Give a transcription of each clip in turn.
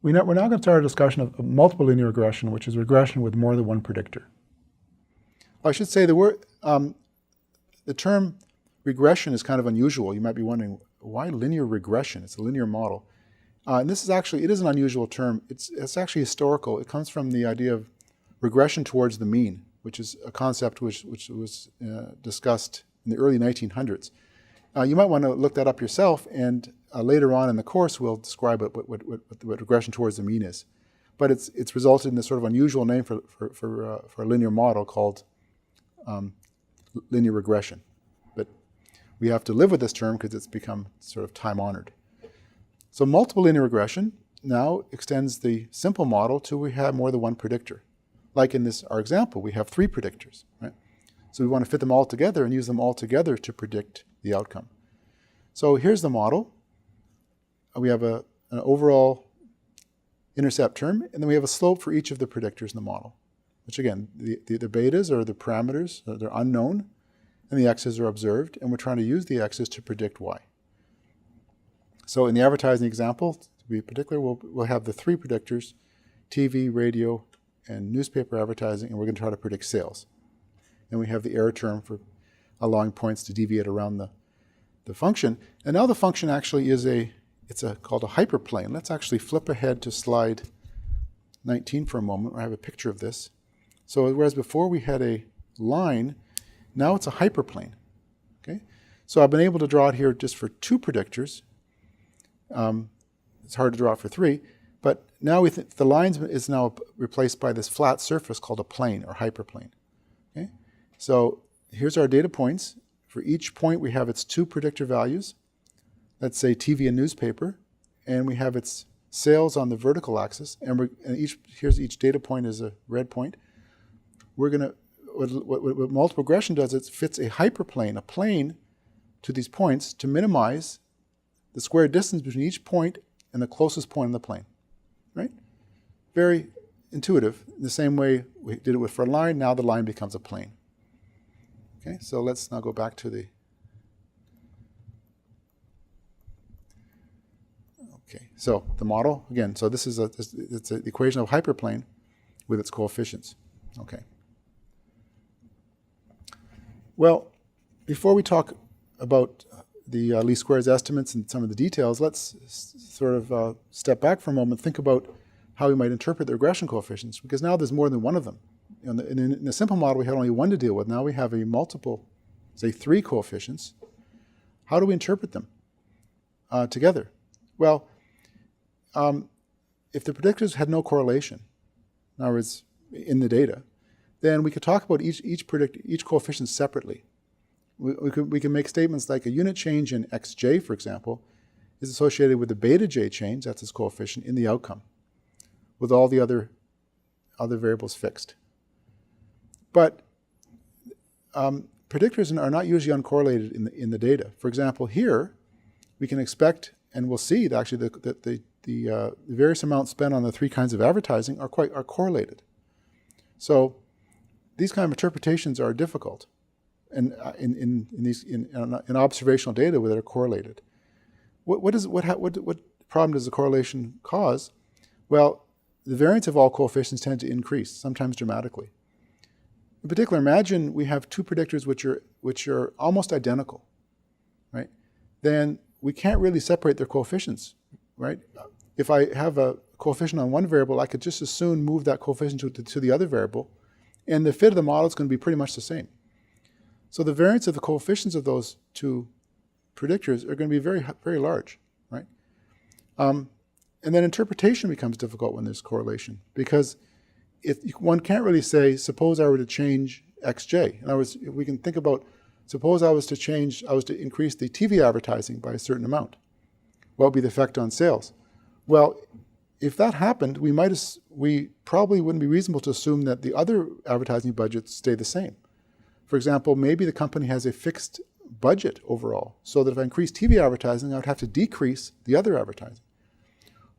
We're now going to start a discussion of multiple linear regression, which is regression with more than one predictor. I should say the term regression is kind of unusual. You might be wondering, why linear regression? It's a linear model. And this is actually, it is an unusual term. It's actually historical. It comes from the idea of regression towards the mean, which is a concept which was discussed in the early 1900s. You might want to look that up yourself, and later on in the course we'll describe what regression towards the mean is. But it's resulted in this sort of unusual name for a linear model called linear regression. But we have to live with this term because it's become sort of time-honored. So multiple linear regression now extends the simple model to we have more than one predictor. Like in our example, we have 3 predictors, right? So we want to fit them all together and use them all together to predict the outcome. So here's the model. We have an overall intercept term, and then we have a slope for each of the predictors in the model, which again, the betas are the parameters, they're unknown, and the x's are observed, and we're trying to use the x's to predict y. So in the advertising example, to be particular, we'll have the 3 predictors, TV, radio, and newspaper advertising, and we're going to try to predict sales. And we have the error term for allowing points to deviate around the function. And now the function actually is called a hyperplane. Let's actually flip ahead to slide 19 for a moment, where I have a picture of this. So whereas before we had a line, now it's a hyperplane. Okay? So I've been able to draw it here just for 2 predictors. It's hard to draw it for 3. But now the line is now replaced by this flat surface called a plane or hyperplane. Okay? So here's our data points. For each point we have its 2 predictor values. Let's say TV and newspaper. And we have its sales on the vertical axis. And here's each data point is a red point. We're going to, what multiple regression does, it fits a hyperplane, a plane, to these points to minimize the square distance between each point and the closest point on the plane. Right? Very intuitive. In the same way we did it for a line, now the line becomes a plane. Okay, so let's now go back to the... Okay, so the model, again, so this is it's the equation of hyperplane with its coefficients. Okay. Well, before we talk about the least squares estimates and some of the details, let's sort of step back for a moment, think about how we might interpret the regression coefficients, because now there's more than one of them. In the simple model, we had only one to deal with. Now we have a multiple, say 3 coefficients. How do we interpret them together? Well, if the predictors had no correlation, in other words, in the data, then we could talk about each coefficient separately. We can make statements like a unit change in xj, for example, is associated with the beta j change, that's its coefficient, in the outcome, with all the other variables fixed. But predictors are not usually uncorrelated in the data. For example, here we can expect, and we'll see that actually the various amounts spent on the 3 kinds of advertising are correlated. So these kind of interpretations are difficult, and in observational data where they're correlated. What problem does the correlation cause? Well, the variance of all coefficients tend to increase, sometimes dramatically. In particular, imagine we have 2 predictors which are almost identical, right? Then we can't really separate their coefficients, right? If I have a coefficient on one variable, I could just as soon move that coefficient to the other variable, and the fit of the model is going to be pretty much the same. So the variance of the coefficients of those 2 predictors are going to be very, very large, right? And then interpretation becomes difficult when there's correlation, because one can't really say, suppose I were to change xj. In other words, if we can think about, suppose I was to increase the TV advertising by a certain amount. What would be the effect on sales? Well, if that happened, we probably wouldn't be reasonable to assume that the other advertising budgets stay the same. For example, maybe the company has a fixed budget overall, so that if I increase TV advertising, I would have to decrease the other advertising.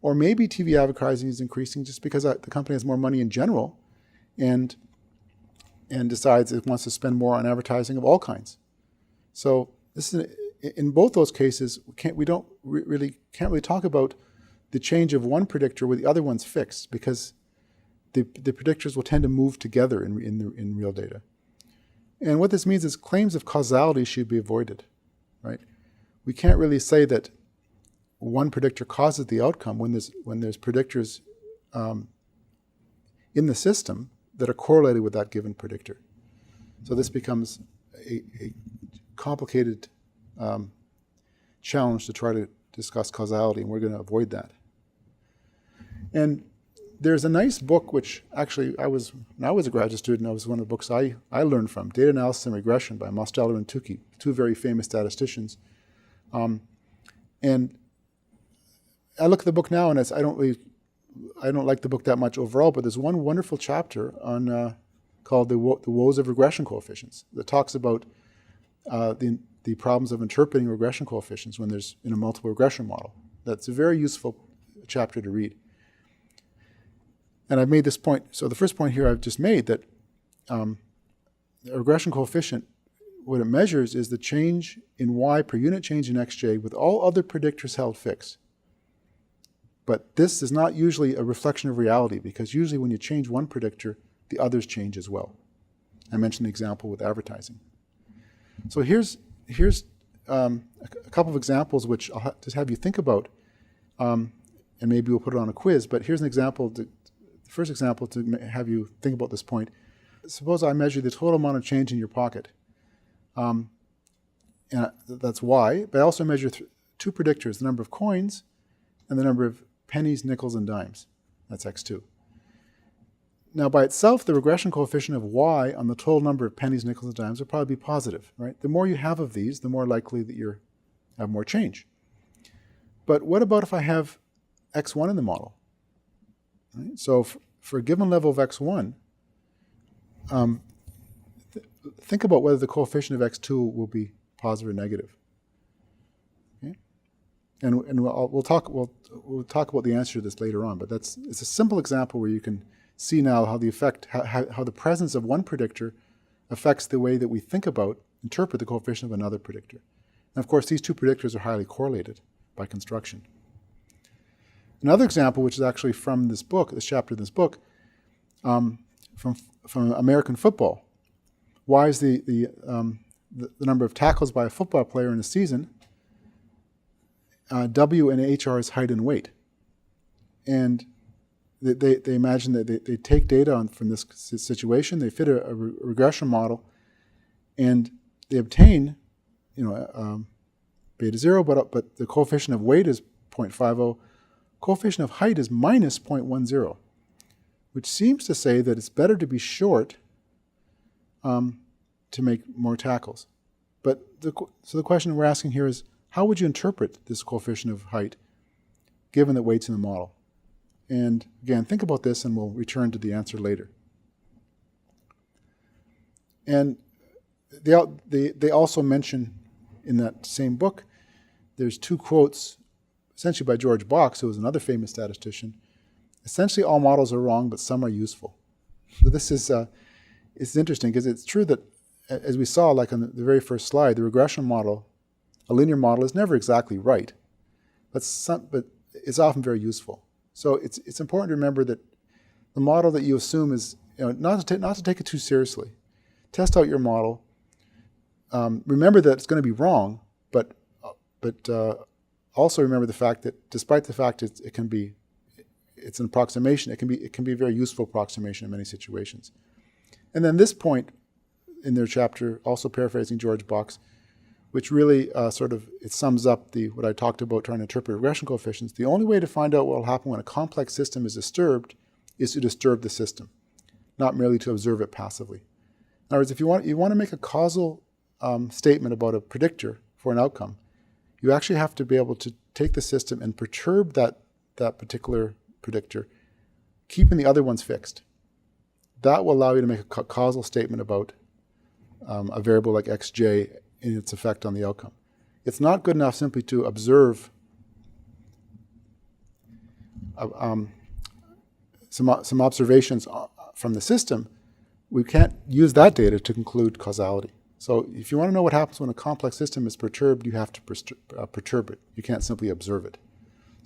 Or maybe TV advertising is increasing just because the company has more money in general and decides it wants to spend more on advertising of all kinds. So this is, in both those cases, we can't really talk about the change of one predictor where the other one's fixed, because the predictors will tend to move together in real data. And what this means is claims of causality should be avoided, right? We can't really say that one predictor causes the outcome when there's predictors in the system that are correlated with that given predictor. So this becomes a complicated challenge to try to discuss causality, and we're going to avoid that. And there's a nice book, which actually when I was a graduate student, it was one of the books I learned from, Data Analysis and Regression by Mosteller and Tukey, two very famous statisticians. And I look at the book now, and I don't like the book that much overall, but there's one wonderful chapter on called the Woes of Regression Coefficients that talks about the problems of interpreting regression coefficients when there's in a multiple regression model. That's a very useful chapter to read. And I've made this point. So the first point here I've just made, that a regression coefficient, what it measures is the change in y per unit change in xj with all other predictors held fixed. But this is not usually a reflection of reality, because usually when you change one predictor, the others change as well. I mentioned the example with advertising. So here's a couple of examples which I'll just have you think about, and maybe we'll put it on a quiz, but here's an example, the first example to have you think about this point. Suppose I measure the total amount of change in your pocket. And that's y, but I also measure two predictors, the number of coins and the number of pennies, nickels, and dimes. That's x2. Now, by itself, the regression coefficient of y on the total number of pennies, nickels, and dimes will probably be positive, right? The more you have of these, the more likely that you have more change. But what about if I have x1 in the model? Right? So for a given level of x1, think about whether the coefficient of x2 will be positive or negative. Okay? And we'll talk about the answer to this later on. But it's a simple example where you can see now how the presence of one predictor affects the way that we interpret the coefficient of another predictor. And of course, these two predictors are highly correlated by construction. Another example, which is actually from this chapter of this book, from American football. Y is the number of tackles by a football player in a season. W and HR is height and weight. And they imagine that they take data from this situation, they fit a regression model, and they obtain, beta 0, but the coefficient of weight is 0.50. Coefficient of height is minus 0.10, which seems to say that it's better to be short to make more tackles. So the question we're asking here is, how would you interpret this coefficient of height given that weight's in the model? And again, think about this and we'll return to the answer later. And they also mention in that same book, there's two quotes, essentially by George Box, who was another famous statistician. Essentially, all models are wrong, but some are useful. So this is it's interesting because it's true that, as we saw, like on the very first slide, the regression model, a linear model, is never exactly right, but it's often very useful. So it's important to remember that the model that you assume is, not to take it too seriously. Test out your model. Remember that it's going to be wrong, but also remember the fact that despite the fact it's an approximation, it can be a very useful approximation in many situations. And then this point in their chapter, also paraphrasing George Box, which really it sums up what I talked about trying to interpret regression coefficients. The only way to find out what will happen when a complex system is disturbed is to disturb the system, not merely to observe it passively. In other words, if you want to make a causal statement about a predictor for an outcome, you actually have to be able to take the system and perturb that particular predictor, keeping the other ones fixed. That will allow you to make a causal statement about a variable like xj in its effect on the outcome. It's not good enough simply to observe some observations from the system. We can't use that data to conclude causality. So if you want to know what happens when a complex system is perturbed, you have to perturb it. You can't simply observe it.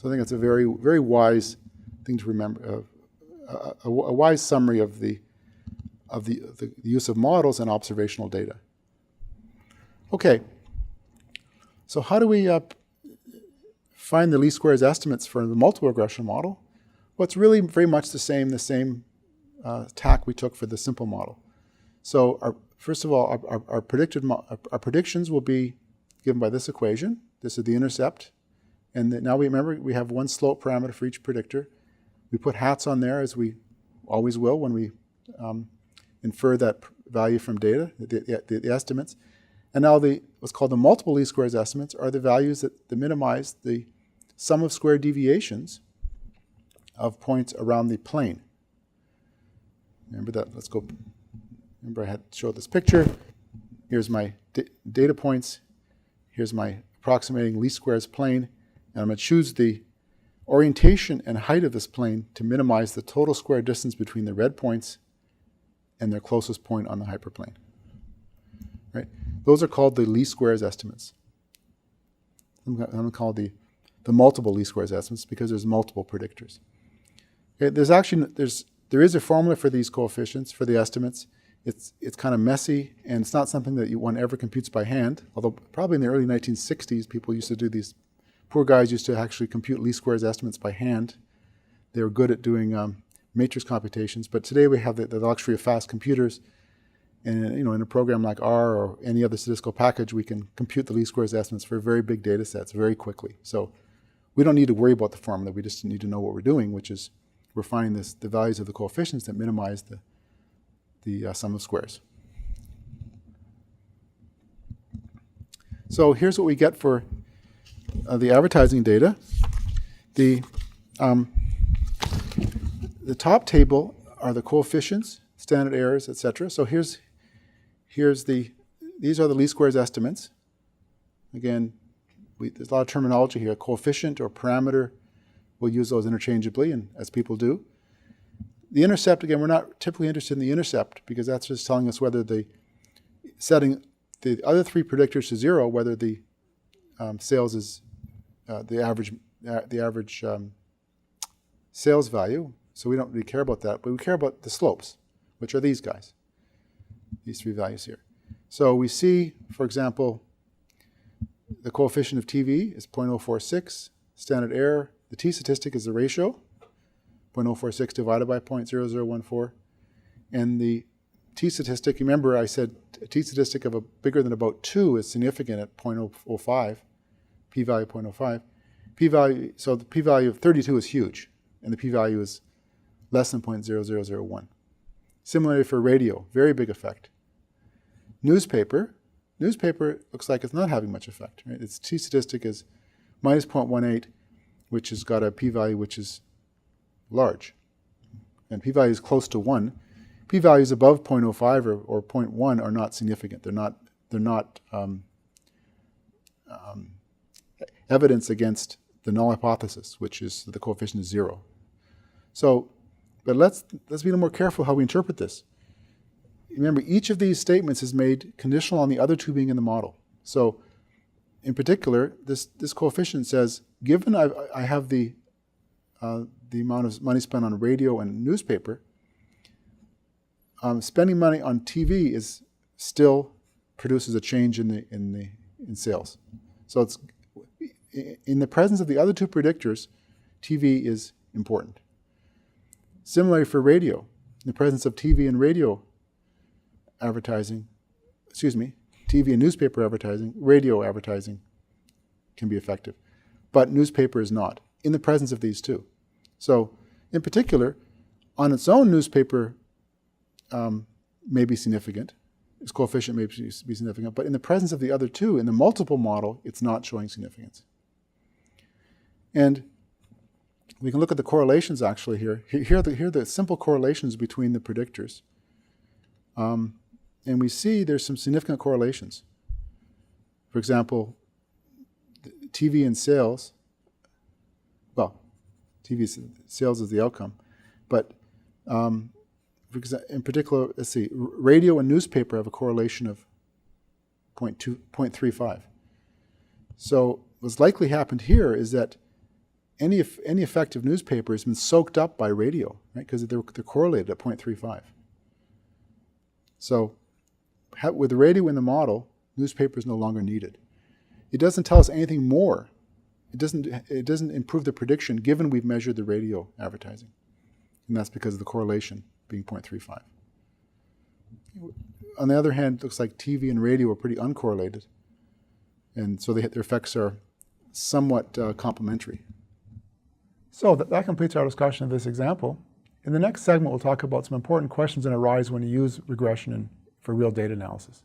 So I think it's a very, very wise thing to remember, a wise summary of the use of models and observational data. Okay, so how do we find the least squares estimates for the multiple regression model? Well, it's really very much the same tack we took for the simple model. So first of all, our predictions will be given by this equation. This is the intercept. And now we have one slope parameter for each predictor. We put hats on there, as we always will when we infer that value from data, the estimates. And now what's called the multiple least squares estimates are the values that minimize the sum of square deviations of points around the plane. Remember that? Let's go. Remember I had showed this picture. Here's my data points. Here's my approximating least squares plane. And I'm going to choose the orientation and height of this plane to minimize the total square distance between the red points and their closest point on the hyperplane. Right? Those are called the least squares estimates. I'm going to call the multiple least squares estimates because there's multiple predictors. Okay, there is a formula for these coefficients, for the estimates. It's kind of messy, and it's not something that one ever computes by hand, although probably in the early 1960s people used to do these. Poor guys used to actually compute least squares estimates by hand. They were good at doing matrix computations, but today we have the luxury of fast computers, and in a program like R or any other statistical package, we can compute the least squares estimates for very big data sets very quickly. So we don't need to worry about the formula. We just need to know what we're doing, which is we're finding the values of the coefficients that minimize the sum of squares. So here's what we get for the advertising data. The top table are the coefficients, standard errors, etc. So these are the least squares estimates. Again, there's a lot of terminology here. Coefficient or parameter, we'll use those interchangeably, and as people do. The intercept, again, we're not typically interested in the intercept because that's just telling us whether setting the other three predictors to 0, whether the sales is the average sales value. So we don't really care about that, but we care about the slopes, which are these guys, these three values here. So we see, for example, the coefficient of TV is 0.046, standard error. The t-statistic is the ratio, 0.046 divided by 0.0014. And the t-statistic, remember I said a t-statistic of bigger than about 2 is significant at 0.005, p-value 0.05. So the p-value of 32 is huge, and the p-value is less than 0.0001. Similarly for radio, very big effect. Newspaper looks like it's not having much effect. Right? Its t-statistic is minus 0.18, which has got a p-value which is large. And p-value is close to 1. P-values above 0.05 or 0.1 are not significant. They're not evidence against the null hypothesis, which is that the coefficient is 0. So, but let's be a little more careful how we interpret this. Remember, each of these statements is made conditional on the other two being in the model. So, in particular, this coefficient says, given I have the amount of money spent on radio and newspaper, spending money on TV is still produces a change in sales. So it's in the presence of the other two predictors, TV is important. Similarly for radio, in the presence of TV and radio advertising, TV and newspaper advertising, radio advertising can be effective, but newspaper is not in the presence of these two. So, in particular, on its own, newspaper may be significant. Its coefficient may be significant, but in the presence of the other two, in the multiple model, it's not showing significance. And we can look at the correlations actually here. Here are the simple correlations between the predictors. And we see there's some significant correlations. For example, TV and sales, well, TV sales is the outcome, but in particular, let's see, radio and newspaper have a correlation of 0.35. So what's likely happened here is that any effective newspaper has been soaked up by radio, right? Because they're correlated at 0.35. So with the radio in the model, newspaper is no longer needed. It doesn't tell us anything more. It doesn't improve the prediction given we've measured the radio advertising. And that's because of the correlation being 0.35. On the other hand, it looks like TV and radio are pretty uncorrelated. And so their effects are somewhat complementary. So that completes our discussion of this example. In the next segment, we'll talk about some important questions that arise when you use regression for real data analysis.